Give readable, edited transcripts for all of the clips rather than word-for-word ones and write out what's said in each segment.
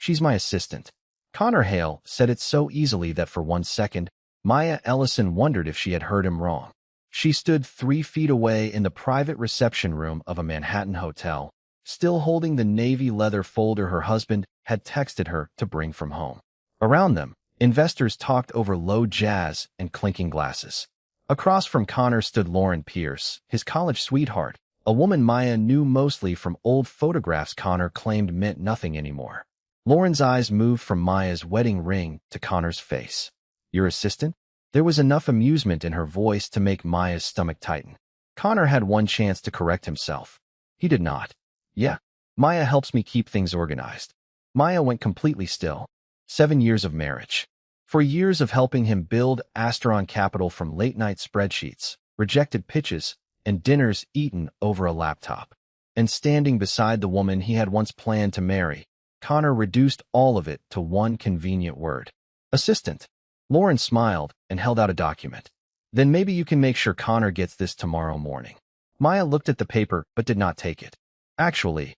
She's my assistant. Connor Hale said it so easily that for 1 second, Maya Ellison wondered if she had heard him wrong. She stood 3 feet away in the private reception room of a Manhattan hotel, still holding the navy leather folder her husband had texted her to bring from home. Around them, investors talked over low jazz and clinking glasses. Across from Connor stood Lauren Pierce, his college sweetheart, a woman Maya knew mostly from old photographs Connor claimed meant nothing anymore. Lauren's eyes moved from Maya's wedding ring to Connor's face. Your assistant? There was enough amusement in her voice to make Maya's stomach tighten. Connor had one chance to correct himself. He did not. Yeah, Maya helps me keep things organized. Maya went completely still. 7 years of marriage. For years of helping him build Asteron Capital from late-night spreadsheets, rejected pitches, and dinners eaten over a laptop. And standing beside the woman he had once planned to marry, Connor reduced all of it to one convenient word. Assistant. Lauren smiled and held out a document. Then maybe you can make sure Connor gets this tomorrow morning. Maya looked at the paper but did not take it. Actually,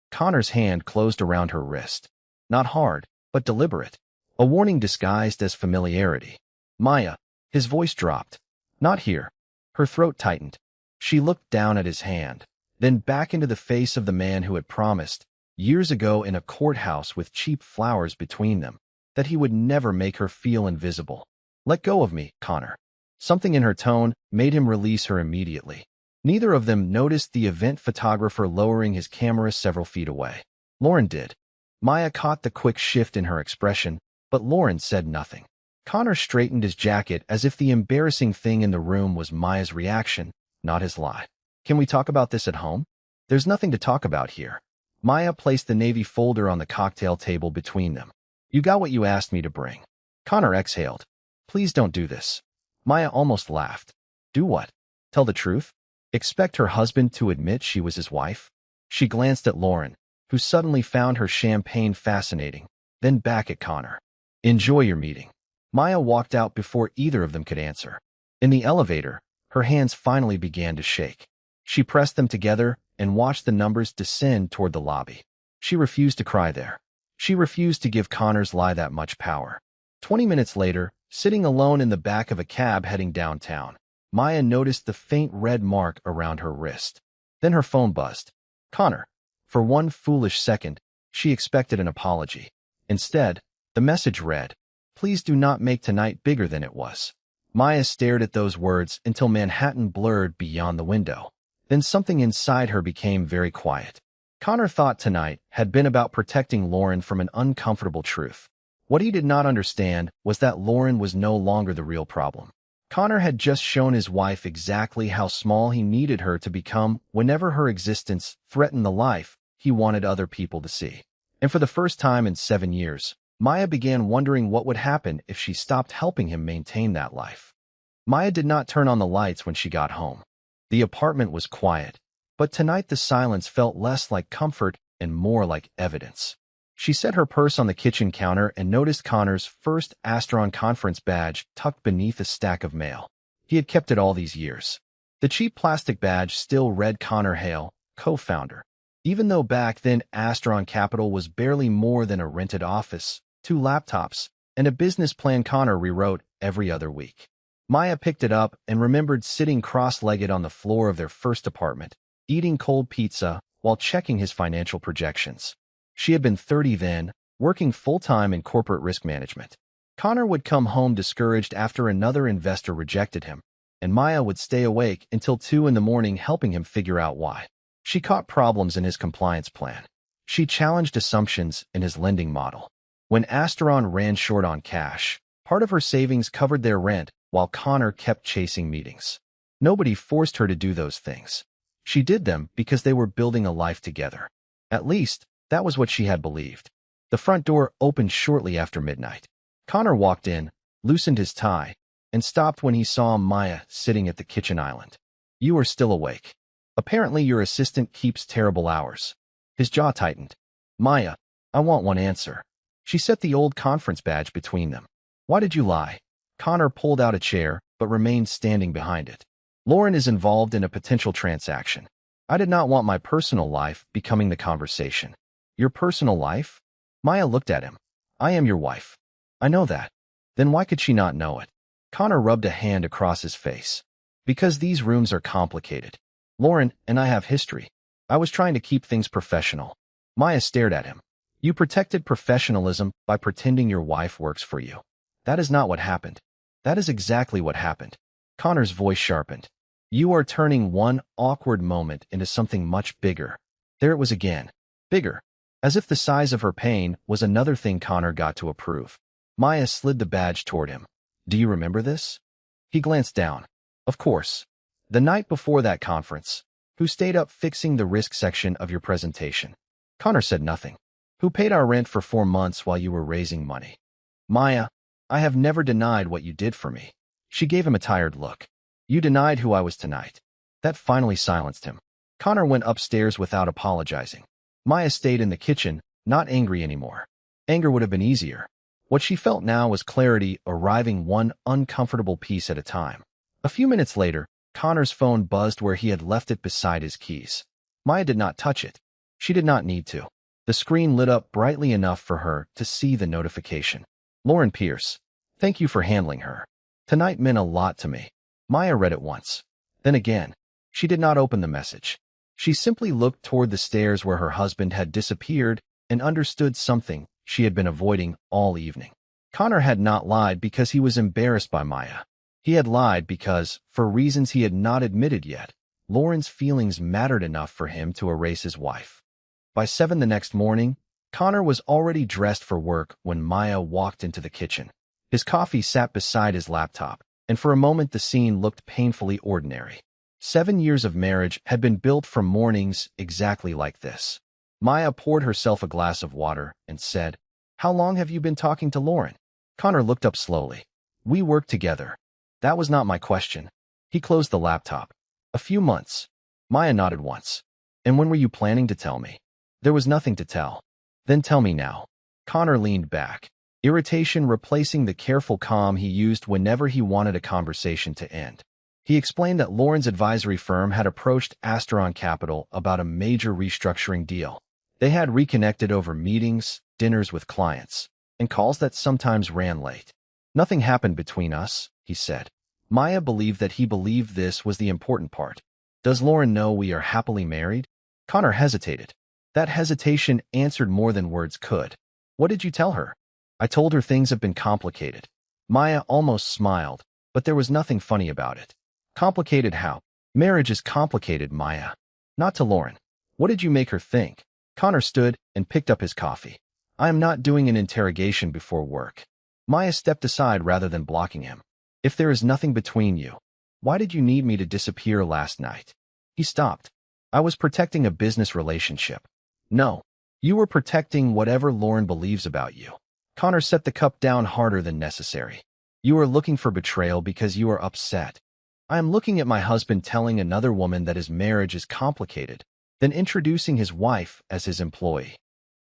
Connor's hand closed around her wrist. Not hard, but deliberate. A warning disguised as familiarity. Maya, his voice dropped. Not here. Her throat tightened. She looked down at his hand, then back into the face of the man who had promised, years ago in a courthouse with cheap flowers between them, that he would never make her feel invisible. Let go of me, Connor. Something in her tone made him release her immediately. Neither of them noticed the event photographer lowering his camera several feet away. Lauren did. Maya caught the quick shift in her expression, but Lauren said nothing. Connor straightened his jacket as if the embarrassing thing in the room was Maya's reaction, not his lie. Can we talk about this at home? There's nothing to talk about here. Maya placed the navy folder on the cocktail table between them. You got what you asked me to bring. Connor exhaled. Please don't do this. Maya almost laughed. Do what? Tell the truth? Expect her husband to admit she was his wife? She glanced at Lauren, who suddenly found her champagne fascinating, then back at Connor. Enjoy your meeting. Maya walked out before either of them could answer. In the elevator, her hands finally began to shake. She pressed them together and watched the numbers descend toward the lobby. She refused to cry there. She refused to give Connor's lie that much power. 20 minutes later, sitting alone in the back of a cab heading downtown, Maya noticed the faint red mark around her wrist. Then her phone buzzed. Connor. For one foolish second, she expected an apology. Instead, the message read, Please do not make tonight bigger than it was. Maya stared at those words until Manhattan blurred beyond the window. Then something inside her became very quiet. Connor thought tonight had been about protecting Lauren from an uncomfortable truth. What he did not understand was that Lauren was no longer the real problem. Connor had just shown his wife exactly how small he needed her to become whenever her existence threatened the life he wanted other people to see. And for the first time in 7 years, Maya began wondering what would happen if she stopped helping him maintain that life. Maya did not turn on the lights when she got home. The apartment was quiet, but tonight the silence felt less like comfort and more like evidence. She set her purse on the kitchen counter and noticed Connor's first Asteron conference badge tucked beneath a stack of mail. He had kept it all these years. The cheap plastic badge still read Connor Hale, co-founder. Even though back then Asteron Capital was barely more than a rented office, 2 laptops, and a business plan Connor rewrote every other week. Maya picked it up and remembered sitting cross-legged on the floor of their first apartment, eating cold pizza while checking his financial projections. She had been 30 then, working full-time in corporate risk management. Connor would come home discouraged after another investor rejected him, and Maya would stay awake until 2 in the morning helping him figure out why. She caught problems in his compliance plan. She challenged assumptions in his lending model. When Asteron ran short on cash, part of her savings covered their rent while Connor kept chasing meetings. Nobody forced her to do those things. She did them because they were building a life together. At least, that was what she had believed. The front door opened shortly after midnight. Connor walked in, loosened his tie, and stopped when he saw Maya sitting at the kitchen island. You are still awake. Apparently your assistant keeps terrible hours. His jaw tightened. Maya, I want one answer. She set the old conference badge between them. Why did you lie? Connor pulled out a chair, but remained standing behind it. Lauren is involved in a potential transaction. I did not want my personal life becoming the conversation. Your personal life? Maya looked at him. I am your wife. I know that. Then why could she not know it? Connor rubbed a hand across his face. Because these rooms are complicated. Lauren and I have history. I was trying to keep things professional. Maya stared at him. You protected professionalism by pretending your wife works for you. That is not what happened. That is exactly what happened. Connor's voice sharpened. You are turning one awkward moment into something much bigger. There it was again. Bigger. As if the size of her pain was another thing Connor got to approve. Maya slid the badge toward him. Do you remember this? He glanced down. Of course. The night before that conference. Who stayed up fixing the risk section of your presentation? Connor said nothing. Who paid our rent for 4 months while you were raising money? Maya, I have never denied what you did for me. She gave him a tired look. You denied who I was tonight. That finally silenced him. Connor went upstairs without apologizing. Maya stayed in the kitchen, not angry anymore. Anger would have been easier. What she felt now was clarity arriving one uncomfortable piece at a time. A few minutes later, Connor's phone buzzed where he had left it beside his keys. Maya did not touch it. She did not need to. The screen lit up brightly enough for her to see the notification. Lauren Pierce. Thank you for handling her. Tonight meant a lot to me. Maya read it once. Then again. She did not open the message. She simply looked toward the stairs where her husband had disappeared and understood something she had been avoiding all evening. Connor had not lied because he was embarrassed by Maya. He had lied because, for reasons he had not admitted yet, Lauren's feelings mattered enough for him to erase his wife. By 7 the next morning, Connor was already dressed for work when Maya walked into the kitchen. His coffee sat beside his laptop, and for a moment the scene looked painfully ordinary. 7 years of marriage had been built from mornings exactly like this. Maya poured herself a glass of water and said, How long have you been talking to Lauren? Connor looked up slowly. We worked together. That was not my question. He closed the laptop. A few months. Maya nodded once. And when were you planning to tell me? There was nothing to tell. Then tell me now. Connor leaned back, irritation replacing the careful calm he used whenever he wanted a conversation to end. He explained that Lauren's advisory firm had approached Asteron Capital about a major restructuring deal. They had reconnected over meetings, dinners with clients, and calls that sometimes ran late. Nothing happened between us, he said. Maya believed that he believed this was the important part. Does Lauren know we are happily married? Connor hesitated. That hesitation answered more than words could. What did you tell her? I told her things have been complicated. Maya almost smiled, but there was nothing funny about it. Complicated how? Marriage is complicated, Maya. Not to Lauren. What did you make her think? Connor stood and picked up his coffee. I am not doing an interrogation before work. Maya stepped aside rather than blocking him. If there is nothing between you, why did you need me to disappear last night? He stopped. I was protecting a business relationship. No, you were protecting whatever Lauren believes about you. Connor set the cup down harder than necessary. You are looking for betrayal because you are upset. I am looking at my husband telling another woman that his marriage is complicated, then introducing his wife as his employee.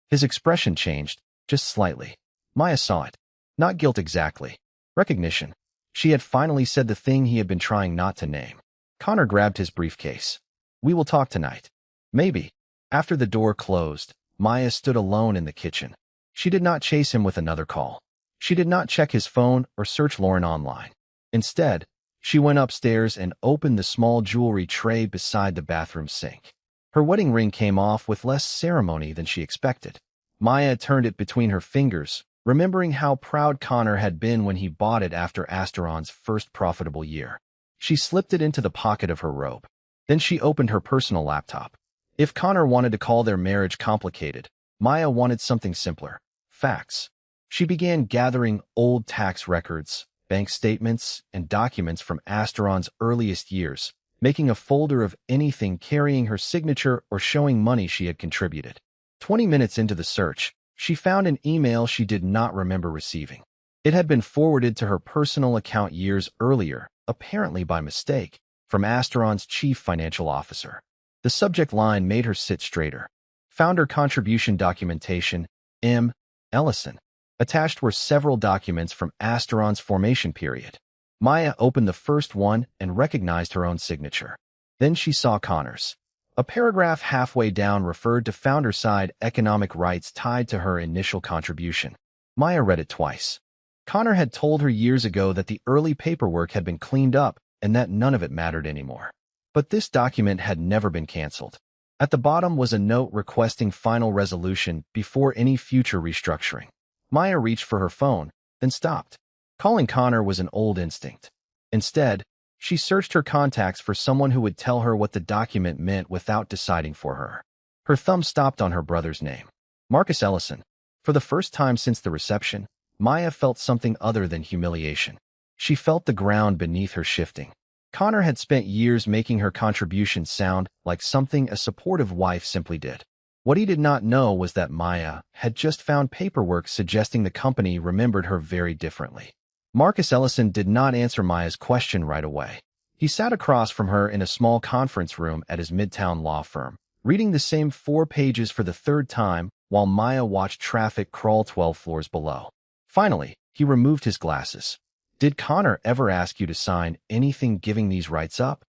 His expression changed, just slightly. Maya saw it. Not guilt exactly. Recognition. She had finally said the thing he had been trying not to name. Connor grabbed his briefcase. We will talk tonight. Maybe. After the door closed, Maya stood alone in the kitchen. She did not chase him with another call. She did not check his phone or search Lauren online. Instead, she went upstairs and opened the small jewelry tray beside the bathroom sink. Her wedding ring came off with less ceremony than she expected. Maya turned it between her fingers, remembering how proud Connor had been when he bought it after Asteron's first profitable year. She slipped it into the pocket of her robe. Then she opened her personal laptop. If Connor wanted to call their marriage complicated, Maya wanted something simpler. Facts. She began gathering old tax records, bank statements, and documents from Asteron's earliest years, making a folder of anything carrying her signature or showing money she had contributed. 20 minutes into the search, she found an email she did not remember receiving. It had been forwarded to her personal account years earlier, apparently by mistake, from Asteron's chief financial officer. The subject line made her sit straighter. Founder contribution documentation, M. Ellison. Attached were several documents from Asteron's formation period. Maya opened the first one and recognized her own signature. Then she saw Connor's. A paragraph halfway down referred to founder-side economic rights tied to her initial contribution. Maya read it twice. Connor had told her years ago that the early paperwork had been cleaned up and that none of it mattered anymore. But this document had never been canceled. At the bottom was a note requesting final resolution before any future restructuring. Maya reached for her phone, then stopped. Calling Connor was an old instinct. Instead, she searched her contacts for someone who would tell her what the document meant without deciding for her. Her thumb stopped on her brother's name. Marcus Ellison. For the first time since the reception, Maya felt something other than humiliation. She felt the ground beneath her shifting. Connor had spent years making her contribution sound like something a supportive wife simply did. What he did not know was that Maya had just found paperwork suggesting the company remembered her very differently. Marcus Ellison did not answer Maya's question right away. He sat across from her in a small conference room at his midtown law firm, reading the same 4 pages for the third time while Maya watched traffic crawl 12 floors below. Finally, he removed his glasses. Did Connor ever ask you to sign anything giving these rights up?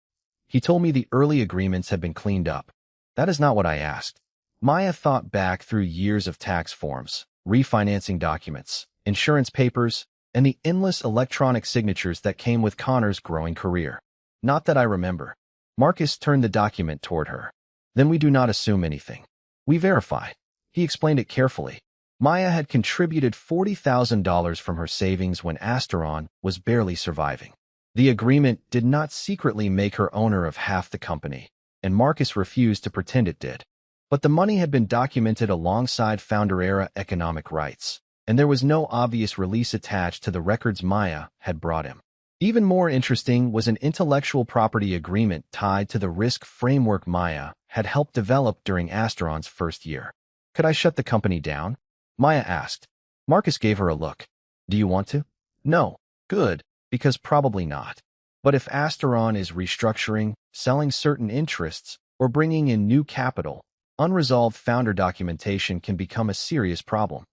He told me the early agreements had been cleaned up. That is not what I asked. Maya thought back through years of tax forms, refinancing documents, insurance papers, and the endless electronic signatures that came with Connor's growing career. Not that I remember. Marcus turned the document toward her. Then we do not assume anything. We verify. He explained it carefully. Maya had contributed $40,000 from her savings when Asteron was barely surviving. The agreement did not secretly make her owner of half the company, and Marcus refused to pretend it did. But the money had been documented alongside founder-era economic rights, and there was no obvious release attached to the records Maya had brought him. Even more interesting was an intellectual property agreement tied to the risk framework Maya had helped develop during Asteron's first year. Could I shut the company down? Maya asked. Marcus gave her a look. Do you want to? No. Good, because probably not. But if Asteron is restructuring, selling certain interests, or bringing in new capital, unresolved founder documentation can become a serious problem.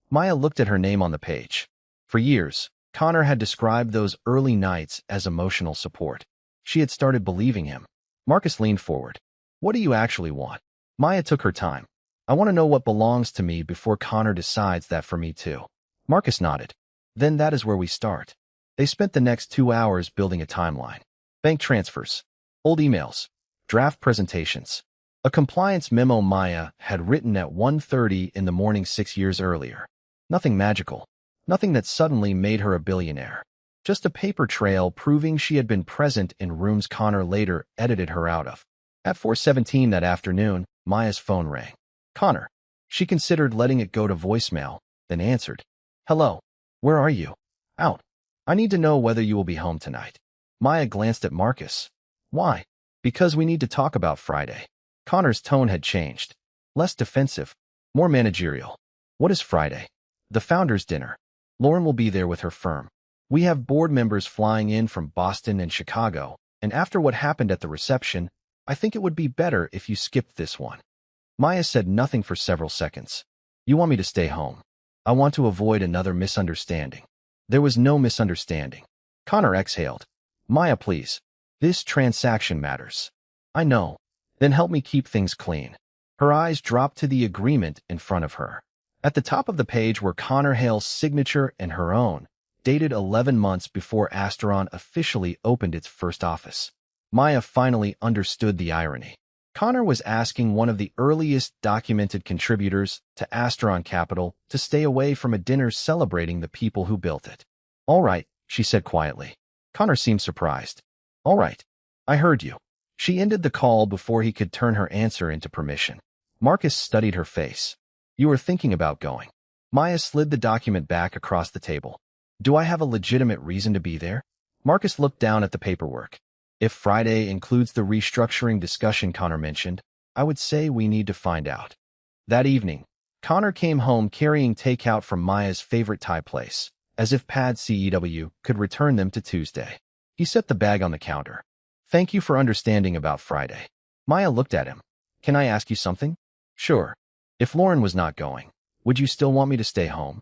Maya looked at her name on the page. For years, Connor had described those early nights as emotional support. She had started believing him. Marcus leaned forward. What do you actually want? Maya took her time. I want to know what belongs to me before Connor decides that for me too. Marcus nodded. Then that is where we start. They spent the next 2 hours building a timeline. Bank transfers, old emails, draft presentations. A compliance memo Maya had written at 1:30 in the morning 6 years earlier. Nothing magical. Nothing that suddenly made her a billionaire. Just a paper trail proving she had been present in rooms Connor later edited her out of. At 4:17 that afternoon, Maya's phone rang. Connor. She considered letting it go to voicemail, then answered. Hello. Where are you? Out. I need to know whether you will be home tonight. Maya glanced at Marcus. Why? Because we need to talk about Friday. Connor's tone had changed. Less defensive, more managerial. What is Friday? The founders' dinner. Lauren will be there with her firm. We have board members flying in from Boston and Chicago, and after what happened at the reception, I think it would be better if you skipped this one. Maya said nothing for several seconds. You want me to stay home? I want to avoid another misunderstanding. There was no misunderstanding. Connor exhaled. Maya, please. This transaction matters. I know. Then help me keep things clean. Her eyes dropped to the agreement in front of her. At the top of the page were Connor Hale's signature and her own, dated 11 months before Asteron officially opened its first office. Maya finally understood the irony. Connor was asking one of the earliest documented contributors to Asteron Capital to stay away from a dinner celebrating the people who built it. All right, she said quietly. Connor seemed surprised. All right. I heard you. She ended the call before he could turn her answer into permission. Marcus studied her face. You were thinking about going. Maya slid the document back across the table. Do I have a legitimate reason to be there? Marcus looked down at the paperwork. If Friday includes the restructuring discussion Connor mentioned, I would say we need to find out. That evening, Connor came home carrying takeout from Maya's favorite Thai place, as if Pad CEW could return them to Tuesday. He set the bag on the counter. Thank you for understanding about Friday. Maya looked at him. Can I ask you something? Sure. If Lauren was not going, would you still want me to stay home?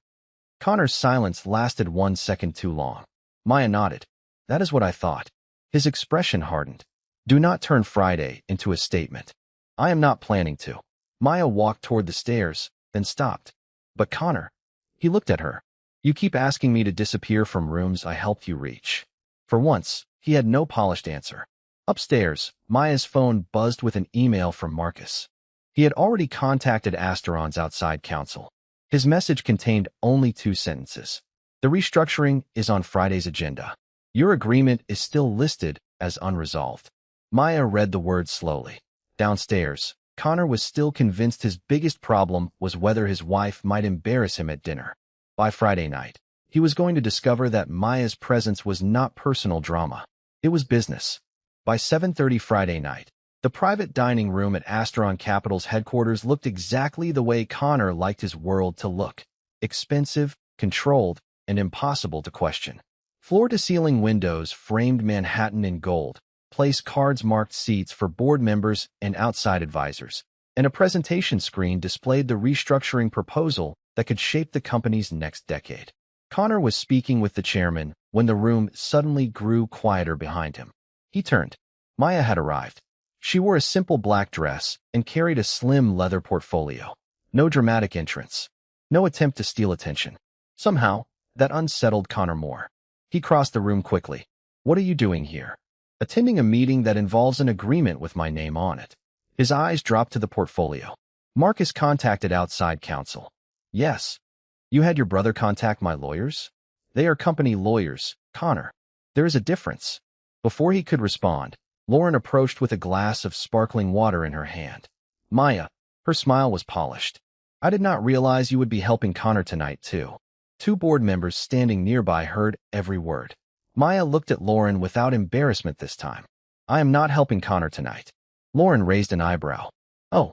Connor's silence lasted 1 second too long. Maya nodded. That is what I thought. His expression hardened. Do not turn Friday into a statement. I am not planning to. Maya walked toward the stairs, then stopped. But Connor. He looked at her. You keep asking me to disappear from rooms I helped you reach. For once, he had no polished answer. Upstairs, Maya's phone buzzed with an email from Marcus. He had already contacted Asteron's outside counsel. His message contained only 2 sentences. The restructuring is on Friday's agenda. Your agreement is still listed as unresolved. Maya read the words slowly. Downstairs, Connor was still convinced his biggest problem was whether his wife might embarrass him at dinner. By Friday night, he was going to discover that Maya's presence was not personal drama. It was business. By 7:30 Friday night, the private dining room at Asteron Capital's headquarters looked exactly the way Connor liked his world to look. Expensive, controlled, and impossible to question. Floor-to-ceiling windows framed Manhattan in gold, placed cards-marked seats for board members and outside advisors, and a presentation screen displayed the restructuring proposal that could shape the company's next decade. Connor was speaking with the chairman when the room suddenly grew quieter behind him. He turned. Maya had arrived. She wore a simple black dress and carried a slim leather portfolio. No dramatic entrance. No attempt to steal attention. Somehow, that unsettled Connor more. He crossed the room quickly. What are you doing here? Attending a meeting that involves an agreement with my name on it. His eyes dropped to the portfolio. Marcus contacted outside counsel. Yes. You had your brother contact my lawyers? They are company lawyers, Connor. There is a difference. Before he could respond, Lauren approached with a glass of sparkling water in her hand. Maya, her smile was polished. I did not realize you would be helping Connor tonight, too. 2 board members standing nearby heard every word. Maya looked at Lauren without embarrassment this time. I am not helping Connor tonight. Lauren raised an eyebrow. Oh,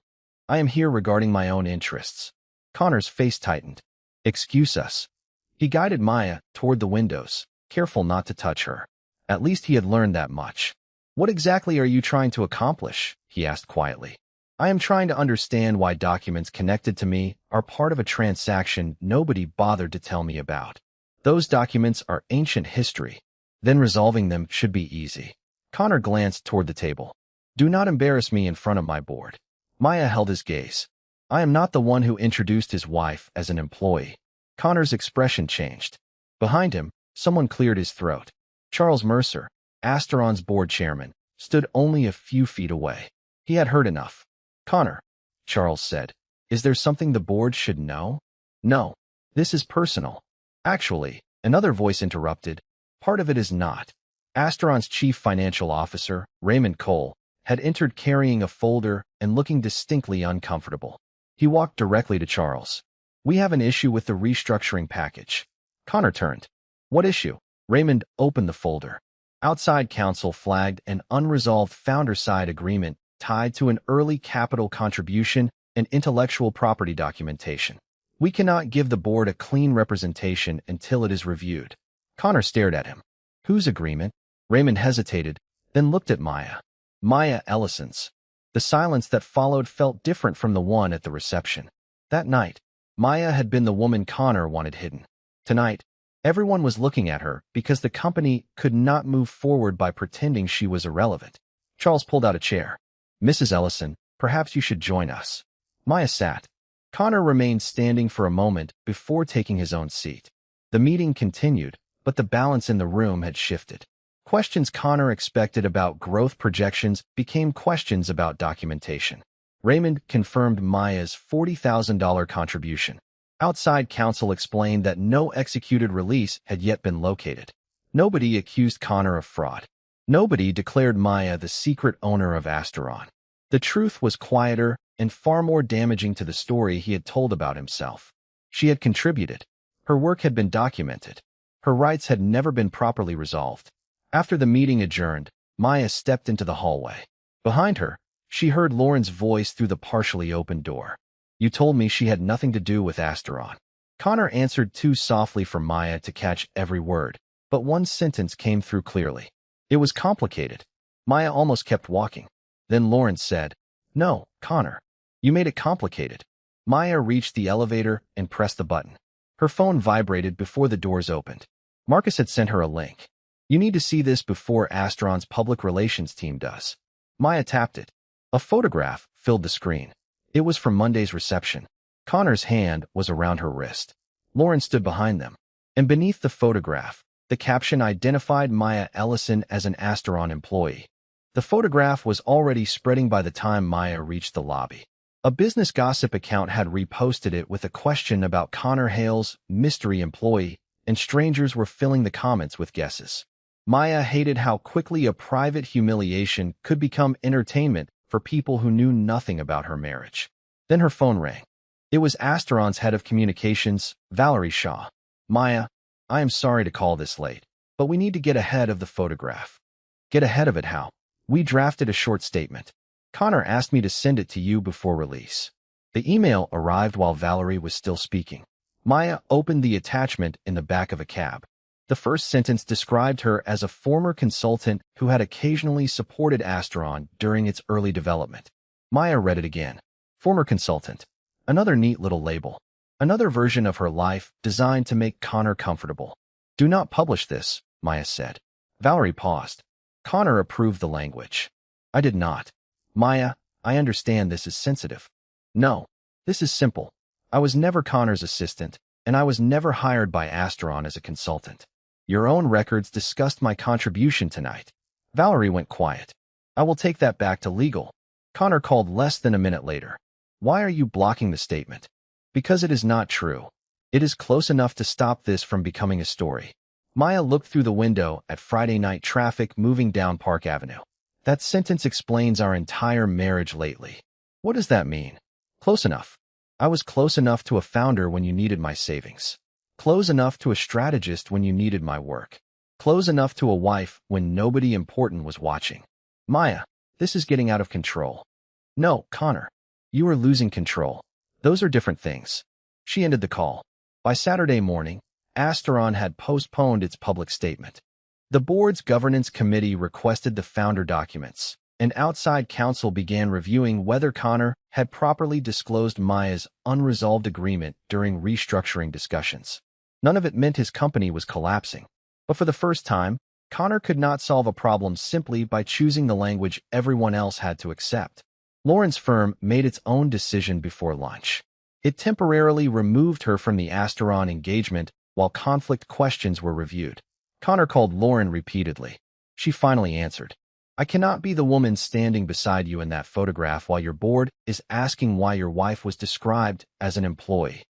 I am here regarding my own interests. Connor's face tightened. Excuse us. He guided Maya toward the windows, careful not to touch her. At least he had learned that much. What exactly are you trying to accomplish? He asked quietly. I am trying to understand why documents connected to me are part of a transaction nobody bothered to tell me about. Those documents are ancient history. Then resolving them should be easy. Connor glanced toward the table. Do not embarrass me in front of my board. Maya held his gaze. I am not the one who introduced his wife as an employee. Connor's expression changed. Behind him, someone cleared his throat. Charles Mercer, Asteron's board chairman, stood only a few feet away. He had heard enough. Connor, Charles said, is there something the board should know? No, this is personal. Actually, another voice interrupted, part of it is not. Asteron's chief financial officer, Raymond Cole, had entered carrying a folder and looking distinctly uncomfortable. He walked directly to Charles. We have an issue with the restructuring package. Connor turned. What issue? Raymond opened the folder. Outside counsel flagged an unresolved founder-side agreement tied to an early capital contribution and intellectual property documentation. We cannot give the board a clean representation until it is reviewed. Connor stared at him. Whose agreement? Raymond hesitated, then looked at Maya. Maya Ellison's. The silence that followed felt different from the one at the reception. That night, Maya had been the woman Connor wanted hidden. Tonight, everyone was looking at her because the company could not move forward by pretending she was irrelevant. Charles pulled out a chair. Mrs. Ellison, perhaps you should join us. Maya sat. Connor remained standing for a moment before taking his own seat. The meeting continued, but the balance in the room had shifted. Questions Connor expected about growth projections became questions about documentation. Raymond confirmed Maya's $40,000 contribution. Outside counsel explained that no executed release had yet been located. Nobody accused Connor of fraud. Nobody declared Maya the secret owner of Asteron. The truth was quieter and far more damaging to the story he had told about himself. She had contributed. Her work had been documented. Her rights had never been properly resolved. After the meeting adjourned, Maya stepped into the hallway. Behind her, she heard Lauren's voice through the partially open door. You told me she had nothing to do with Asteron. Connor answered too softly for Maya to catch every word, but one sentence came through clearly. It was complicated. Maya almost kept walking. Then Lauren said, No, Connor. You made it complicated. Maya reached the elevator and pressed the button. Her phone vibrated before the doors opened. Marcus had sent her a link. You need to see this before Asteron's public relations team does. Maya tapped it. A photograph filled the screen. It was from Monday's reception. Connor's hand was around her wrist. Lauren stood behind them. And beneath the photograph, the caption identified Maya Ellison as an Asteron employee. The photograph was already spreading by the time Maya reached the lobby. A business gossip account had reposted it with a question about Connor Hale's mystery employee, and strangers were filling the comments with guesses. Maya hated how quickly a private humiliation could become entertainment for people who knew nothing about her marriage. Then her phone rang. It was Asteron's head of communications, Valerie Shaw. Maya, I am sorry to call this late, but we need to get ahead of the photograph. Get ahead of it how? We drafted a short statement. Connor asked me to send it to you before release. The email arrived while Valerie was still speaking. Maya opened the attachment in the back of a cab. The first sentence described her as a former consultant who had occasionally supported Asteron during its early development. Maya read it again. Former consultant. Another neat little label. Another version of her life designed to make Connor comfortable. Do not publish this, Maya said. Valerie paused. Connor approved the language. I did not. Maya, I understand this is sensitive. No, this is simple. I was never Connor's assistant, and I was never hired by Asteron as a consultant. Your own records discussed my contribution tonight. Valerie went quiet. I will take that back to legal. Connor called less than a minute later. Why are you blocking the statement? Because it is not true. It is close enough to stop this from becoming a story. Maya looked through the window at Friday night traffic moving down Park Avenue. That sentence explains our entire marriage lately. What does that mean? Close enough. I was close enough to a founder when you needed my savings. Close enough to a strategist when you needed my work. Close enough to a wife when nobody important was watching. Maya, this is getting out of control. No, Connor. You are losing control. Those are different things. She ended the call. By Saturday morning, Asteron had postponed its public statement. The board's governance committee requested the founder documents, and outside counsel began reviewing whether Connor had properly disclosed Maya's unresolved agreement during restructuring discussions. None of it meant his company was collapsing, but for the first time, Connor could not solve a problem simply by choosing the language everyone else had to accept. Lauren's firm made its own decision before lunch. It temporarily removed her from the Asteron engagement while conflict questions were reviewed. Connor called Lauren repeatedly. She finally answered. I cannot be the woman standing beside you in that photograph while your board is asking why your wife was described as an employee.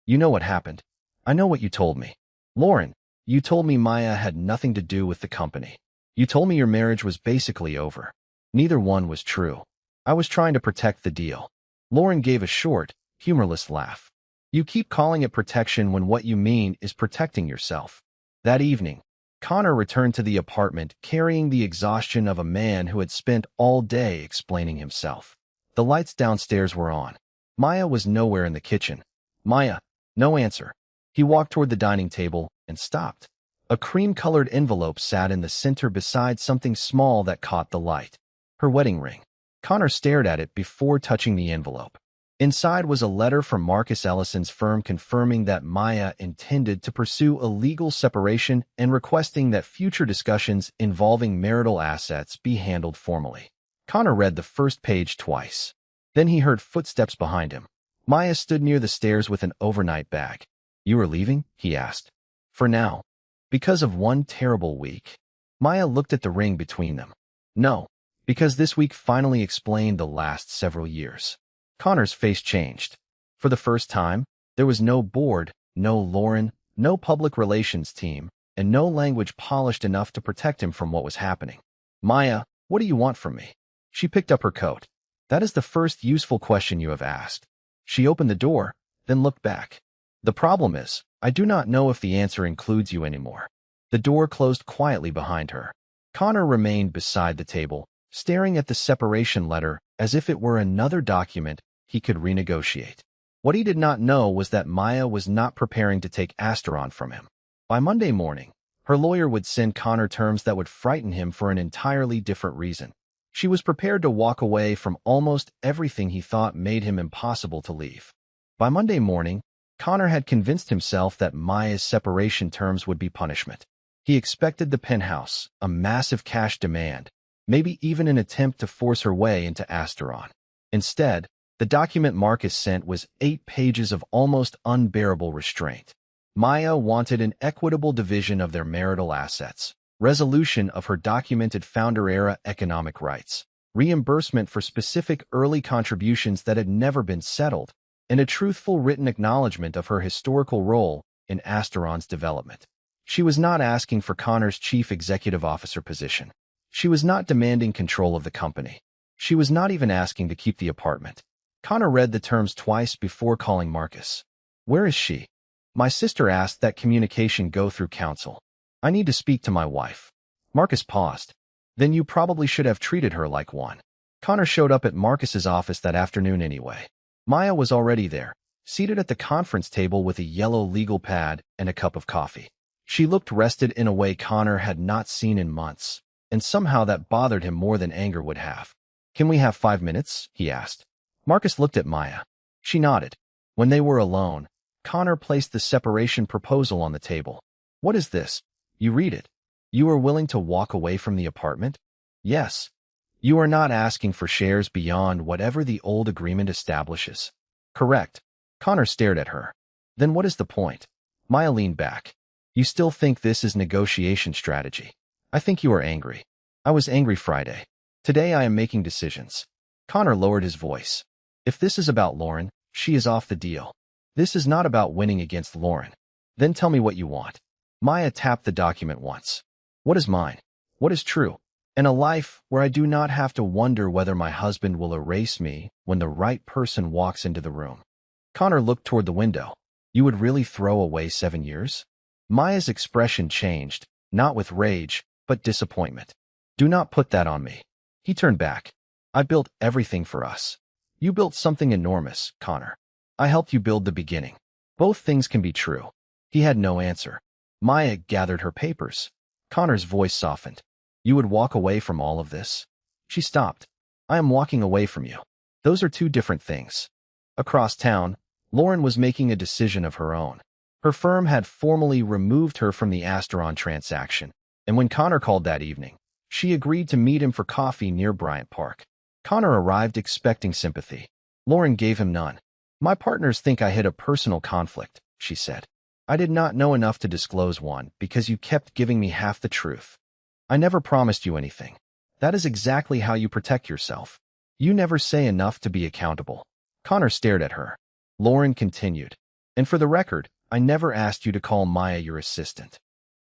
You know what happened. I know what you told me. Lauren, you told me Maya had nothing to do with the company. You told me your marriage was basically over. Neither one was true. I was trying to protect the deal. Lauren gave a short, humorless laugh. You keep calling it protection when what you mean is protecting yourself. That evening, Connor returned to the apartment carrying the exhaustion of a man who had spent all day explaining himself. The lights downstairs were on. Maya was nowhere in the kitchen. Maya, no answer. He walked toward the dining table and stopped. A cream-colored envelope sat in the center beside something small that caught the light. Her wedding ring. Connor stared at it before touching the envelope. Inside was a letter from Marcus Ellison's firm confirming that Maya intended to pursue a legal separation and requesting that future discussions involving marital assets be handled formally. Connor read the first page twice. Then he heard footsteps behind him. Maya stood near the stairs with an overnight bag. You are leaving? He asked. For now. Because of one terrible week. Maya looked at the ring between them. No, because this week finally explained the last several years. Connor's face changed. For the first time, there was no board, no Lauren, no public relations team, and no language polished enough to protect him from what was happening. Maya, what do you want from me? She picked up her coat. That is the first useful question you have asked. She opened the door, then looked back. The problem is, I do not know if the answer includes you anymore. The door closed quietly behind her. Connor remained beside the table, staring at the separation letter as if it were another document he could renegotiate. What he did not know was that Maya was not preparing to take Asteron from him. By Monday morning, her lawyer would send Connor terms that would frighten him for an entirely different reason. She was prepared to walk away from almost everything he thought made him impossible to leave. By Monday morning, Connor had convinced himself that Maya's separation terms would be punishment. He expected the penthouse, a massive cash demand, maybe even an attempt to force her way into Asteron. Instead, the document Marcus sent was 8 pages of almost unbearable restraint. Maya wanted an equitable division of their marital assets, resolution of her documented founder-era economic rights, reimbursement for specific early contributions that had never been settled, and a truthful written acknowledgement of her historical role in Asteron's development. She was not asking for Connor's chief executive officer position. She was not demanding control of the company. She was not even asking to keep the apartment. Connor read the terms twice before calling Marcus. "Where is she?" "My sister asked that communication go through counsel. I need to speak to my wife." Marcus paused. "Then you probably should have treated her like one." Connor showed up at Marcus's office that afternoon anyway. Maya was already there, seated at the conference table with a yellow legal pad and a cup of coffee. She looked rested in a way Connor had not seen in months, and somehow that bothered him more than anger would have. "Can we have 5 minutes?" he asked. Marcus looked at Maya. She nodded. When they were alone, Connor placed the separation proposal on the table. "What is this?" "You read it. You are willing to walk away from the apartment?" "Yes. You are not asking for shares beyond whatever the old agreement establishes." "Correct." Connor stared at her. "Then what is the point?" Maya leaned back. "You still think this is negotiation strategy? I think you are angry. I was angry Friday. Today I am making decisions." Connor lowered his voice. "If this is about Lauren, she is off the deal. This is not about winning against Lauren. Then tell me what you want." Maya tapped the document once. "What is mine? What is true? And a life where I do not have to wonder whether my husband will erase me when the right person walks into the room." Connor looked toward the window. "You would really throw away 7 years?" Maya's expression changed, not with rage, but disappointment. "Do not put that on me." He turned back. "I built everything for us. You built something enormous, Connor. I helped you build the beginning. Both things can be true." He had no answer. Maya gathered her papers. Connor's voice softened. "You would walk away from all of this?" She stopped. "I am walking away from you. Those are 2 different things." Across town, Lauren was making a decision of her own. Her firm had formally removed her from the Asteron transaction, and when Connor called that evening, she agreed to meet him for coffee near Bryant Park. Connor arrived expecting sympathy. Lauren gave him none. "My partners think I hid a personal conflict," she said. "I did not know enough to disclose one because you kept giving me half the truth. I never promised you anything. That is exactly how you protect yourself. You never say enough to be accountable." Connor stared at her. Lauren continued. "And for the record, I never asked you to call Maya your assistant."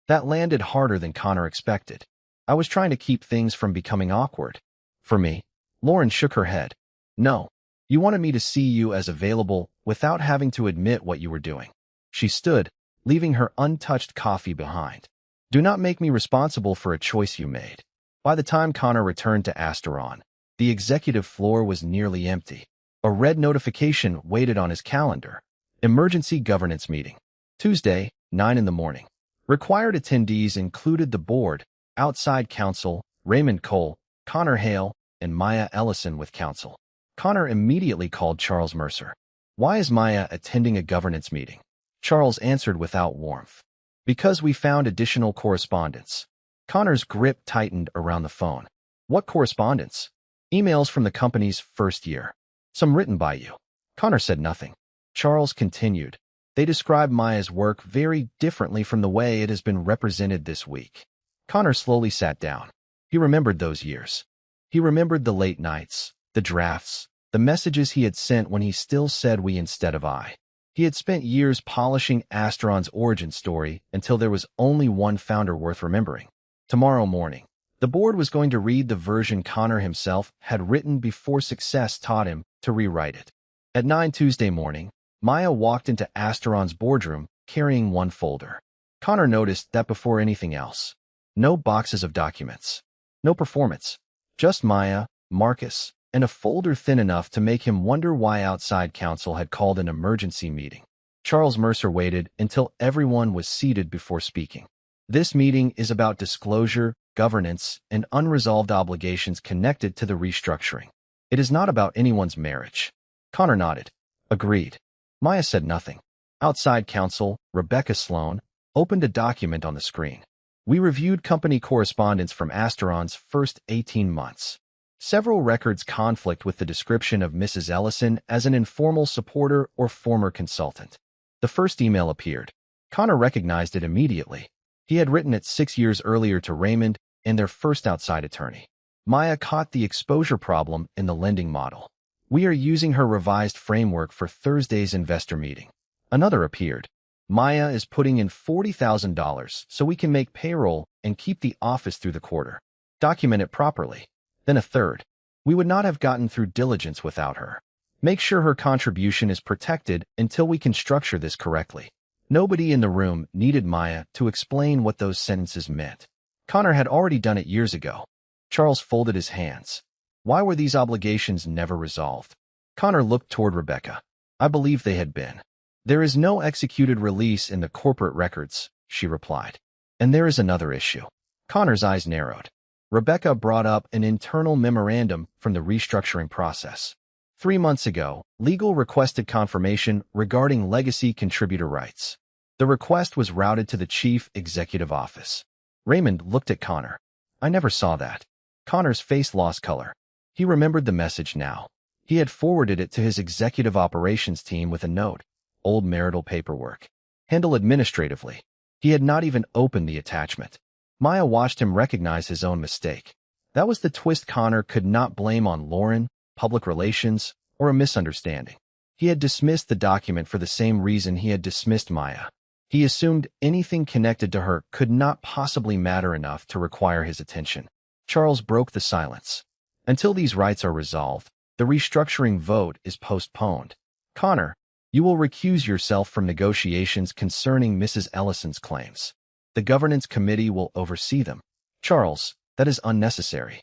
That landed harder than Connor expected. "I was trying to keep things from becoming awkward." "For me?" Lauren shook her head. "No. You wanted me to see you as available without having to admit what you were doing." She stood, leaving her untouched coffee behind. "Do not make me responsible for a choice you made." By the time Connor returned to Asteron, the executive floor was nearly empty. A red notification waited on his calendar. Emergency governance meeting. Tuesday, 9 in the morning. Required attendees included the board, outside counsel, Raymond Cole, Connor Hale, and Maya Ellison with counsel. Connor immediately called Charles Mercer. "Why is Maya attending a governance meeting?" Charles answered without warmth. "Because we found additional correspondence." Connor's grip tightened around the phone. "What correspondence?" "Emails from the company's first year. Some written by you." Connor said nothing. Charles continued. "They describe Maya's work very differently from the way it has been represented this week." Connor slowly sat down. He remembered those years. He remembered the late nights, the drafts, the messages he had sent when he still said we instead of I. He had spent years polishing Asteron's origin story until there was only one founder worth remembering. Tomorrow morning, the board was going to read the version Connor himself had written before success taught him to rewrite it. At 9 Tuesday morning, Maya walked into Asteron's boardroom carrying one folder. Connor noticed that before anything else. No boxes of documents. No performance. Just Maya, Marcus, and a folder thin enough to make him wonder why outside counsel had called an emergency meeting. Charles Mercer waited until everyone was seated before speaking. "This meeting is about disclosure, governance, and unresolved obligations connected to the restructuring. It is not about anyone's marriage." Connor nodded. "Agreed." Maya said nothing. Outside counsel, Rebecca Sloan, opened a document on the screen. We reviewed company correspondence from Asteron's first 18 months. Several records conflict with the description of Mrs. Ellison as an informal supporter or former consultant. The first email appeared. Connor recognized it immediately. He had written it 6 years earlier to Raymond and their first outside attorney. Maya caught the exposure problem in the lending model. We are using her revised framework for Thursday's investor meeting. Another appeared. Maya is putting in $40,000 so we can make payroll and keep the office through the quarter. Document it properly. Then a third. We would not have gotten through diligence without her. Make sure her contribution is protected until we can structure this correctly. Nobody in the room needed Maya to explain what those sentences meant. Connor had already done it years ago. Charles folded his hands. Why were these obligations never resolved? Connor looked toward Rebecca. I believe they had been. There is no executed release in the corporate records, she replied. And there is another issue. Connor's eyes narrowed. Rebecca brought up an internal memorandum from the restructuring process. 3 months ago, legal requested confirmation regarding legacy contributor rights. The request was routed to the chief executive office. Raymond looked at Connor. I never saw that. Connor's face lost color. He remembered the message now. He had forwarded it to his executive operations team with a note. Old marital paperwork. Handle administratively. He had not even opened the attachment. Maya watched him recognize his own mistake. That was the twist Connor could not blame on Lauren, public relations, or a misunderstanding. He had dismissed the document for the same reason he had dismissed Maya. He assumed anything connected to her could not possibly matter enough to require his attention. Charles broke the silence. Until these rights are resolved, the restructuring vote is postponed. Connor, you will recuse yourself from negotiations concerning Mrs. Ellison's claims. The governance committee will oversee them. Charles, that is unnecessary.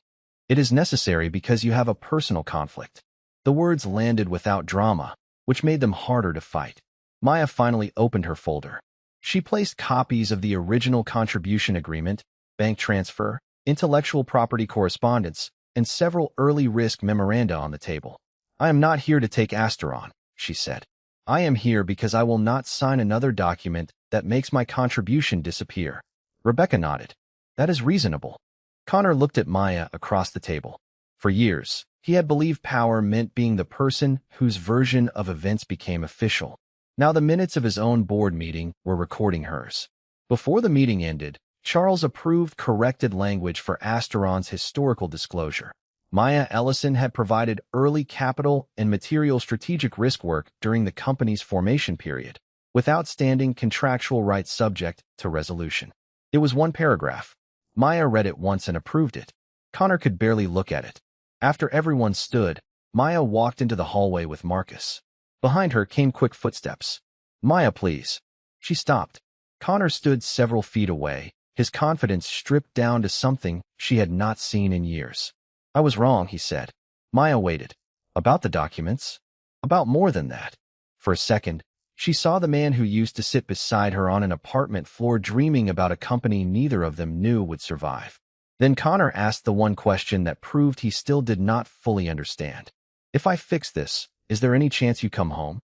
It is necessary because you have a personal conflict. The words landed without drama, which made them harder to fight. Maya finally opened her folder. She placed copies of the original contribution agreement, bank transfer, intellectual property correspondence, and several early risk memoranda on the table. I am not here to take Asteron, she said. I am here because I will not sign another document that makes my contribution disappear. Rebecca nodded. That is reasonable. Connor looked at Maya across the table. For years, he had believed power meant being the person whose version of events became official. Now the minutes of his own board meeting were recording hers. Before the meeting ended, Charles approved corrected language for Asteron's historical disclosure. Maya Ellison had provided early capital and material strategic risk work during the company's formation period, with outstanding contractual rights subject to resolution. It was one paragraph. Maya read it once and approved it. Connor could barely look at it. After everyone stood, Maya walked into the hallway with Marcus. Behind her came quick footsteps. Maya, please. She stopped. Connor stood several feet away, his confidence stripped down to something she had not seen in years. I was wrong, he said. Maya waited. About the documents? About more than that. For a second, she saw the man who used to sit beside her on an apartment floor dreaming about a company neither of them knew would survive. Then Connor asked the one question that proved he still did not fully understand. If I fix this, is there any chance you come home?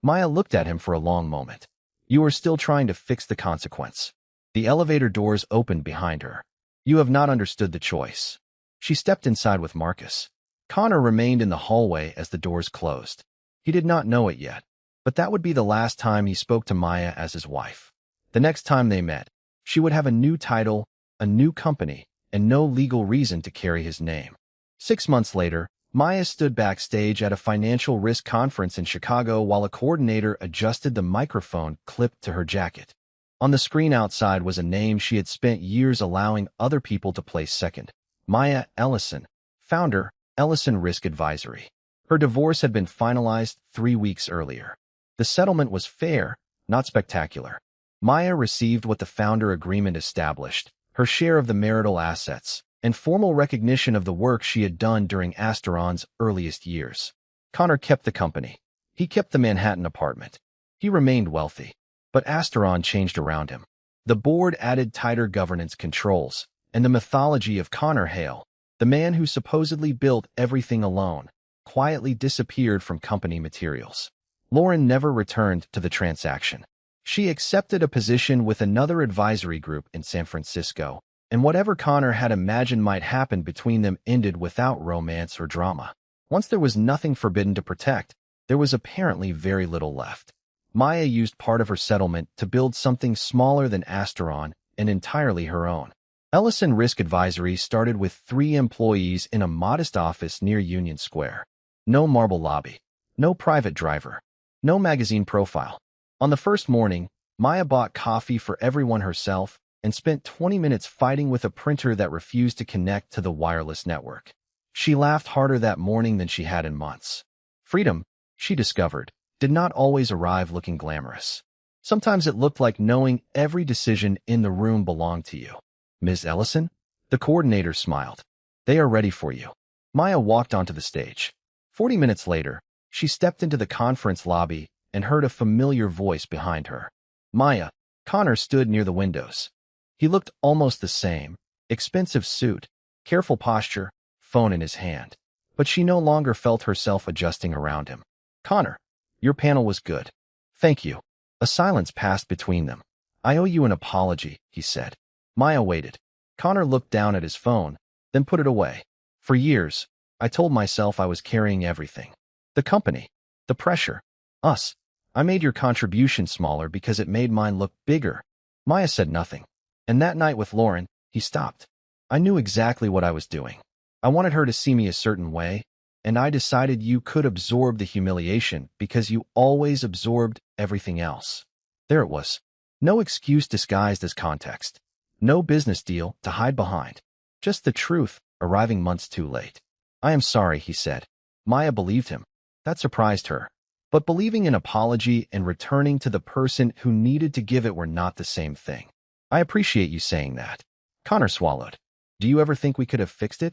Maya looked at him for a long moment. You are still trying to fix the consequence. The elevator doors opened behind her. You have not understood the choice. She stepped inside with Marcus. Connor remained in the hallway as the doors closed. He did not know it yet, but that would be the last time he spoke to Maya as his wife. The next time they met, she would have a new title, a new company, and no legal reason to carry his name. 6 months later, Maya stood backstage at a financial risk conference in Chicago while a coordinator adjusted the microphone clipped to her jacket. On the screen outside was a name she had spent years allowing other people to place second. Maya Ellison, founder, Ellison Risk Advisory. Her divorce had been finalized 3 weeks earlier. The settlement was fair, not spectacular. Maya received what the founder agreement established, her share of the marital assets, and formal recognition of the work she had done during Asteron's earliest years. Connor kept the company. He kept the Manhattan apartment. He remained wealthy. But Asteron changed around him. The board added tighter governance controls, and the mythology of Connor Hale, the man who supposedly built everything alone, quietly disappeared from company materials. Lauren never returned to the transaction. She accepted a position with another advisory group in San Francisco, and whatever Connor had imagined might happen between them ended without romance or drama. Once there was nothing forbidden to protect, there was apparently very little left. Maya used part of her settlement to build something smaller than Asteron and entirely her own. Ellison Risk Advisory started with 3 employees in a modest office near Union Square. No marble lobby, no private driver, no magazine profile. On the first morning, Maya bought coffee for everyone herself and spent 20 minutes fighting with a printer that refused to connect to the wireless network. She laughed harder that morning than she had in months. Freedom, she discovered, did not always arrive looking glamorous. Sometimes it looked like knowing every decision in the room belonged to you. Ms. Ellison? The coordinator smiled. They are ready for you. Maya walked onto the stage. 40 minutes later, she stepped into the conference lobby and heard a familiar voice behind her. Maya. Connor stood near the windows. He looked almost the same, expensive suit, careful posture, phone in his hand. But she no longer felt herself adjusting around him. Connor, your panel was good. Thank you. A silence passed between them. I owe you an apology, he said. Maya waited. Connor looked down at his phone, then put it away. For years, I told myself I was carrying everything. The company, the pressure, us. I made your contribution smaller because it made mine look bigger. Maya said nothing. And that night with Lauren, he stopped. I knew exactly what I was doing. I wanted her to see me a certain way, and I decided you could absorb the humiliation because you always absorbed everything else. There it was. No excuse disguised as context. No business deal to hide behind. Just the truth, arriving months too late. I am sorry, he said. Maya believed him. That surprised her. But believing an apology and returning to the person who needed to give it were not the same thing. I appreciate you saying that. Connor swallowed. Do you ever think we could have fixed it?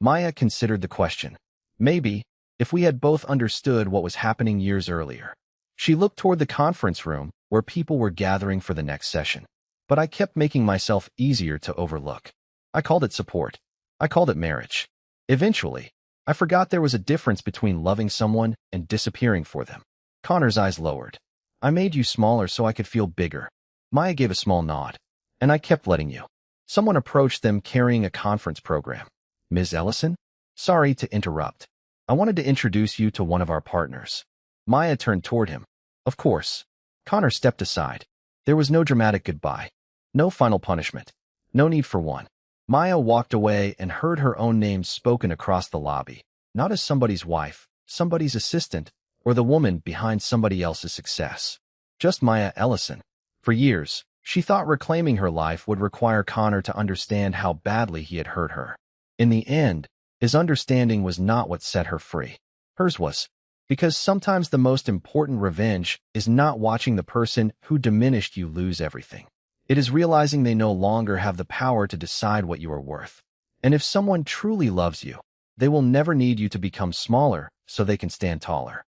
Maya considered the question. Maybe, if we had both understood what was happening years earlier. She looked toward the conference room where people were gathering for the next session. But I kept making myself easier to overlook. I called it support. I called it marriage. Eventually, I forgot there was a difference between loving someone and disappearing for them. Connor's eyes lowered. I made you smaller so I could feel bigger. Maya gave a small nod. And I kept letting you. Someone approached them carrying a conference program. Ms. Ellison? Sorry to interrupt. I wanted to introduce you to one of our partners. Maya turned toward him. Of course. Connor stepped aside. There was no dramatic goodbye. No final punishment. No need for one. Maya walked away and heard her own name spoken across the lobby, not as somebody's wife, somebody's assistant, or the woman behind somebody else's success. Just Maya Ellison. For years, she thought reclaiming her life would require Connor to understand how badly he had hurt her. In the end, his understanding was not what set her free. Hers was. Because sometimes the most important revenge is not watching the person who diminished you lose everything. It is realizing they no longer have the power to decide what you are worth. And if someone truly loves you, they will never need you to become smaller so they can stand taller.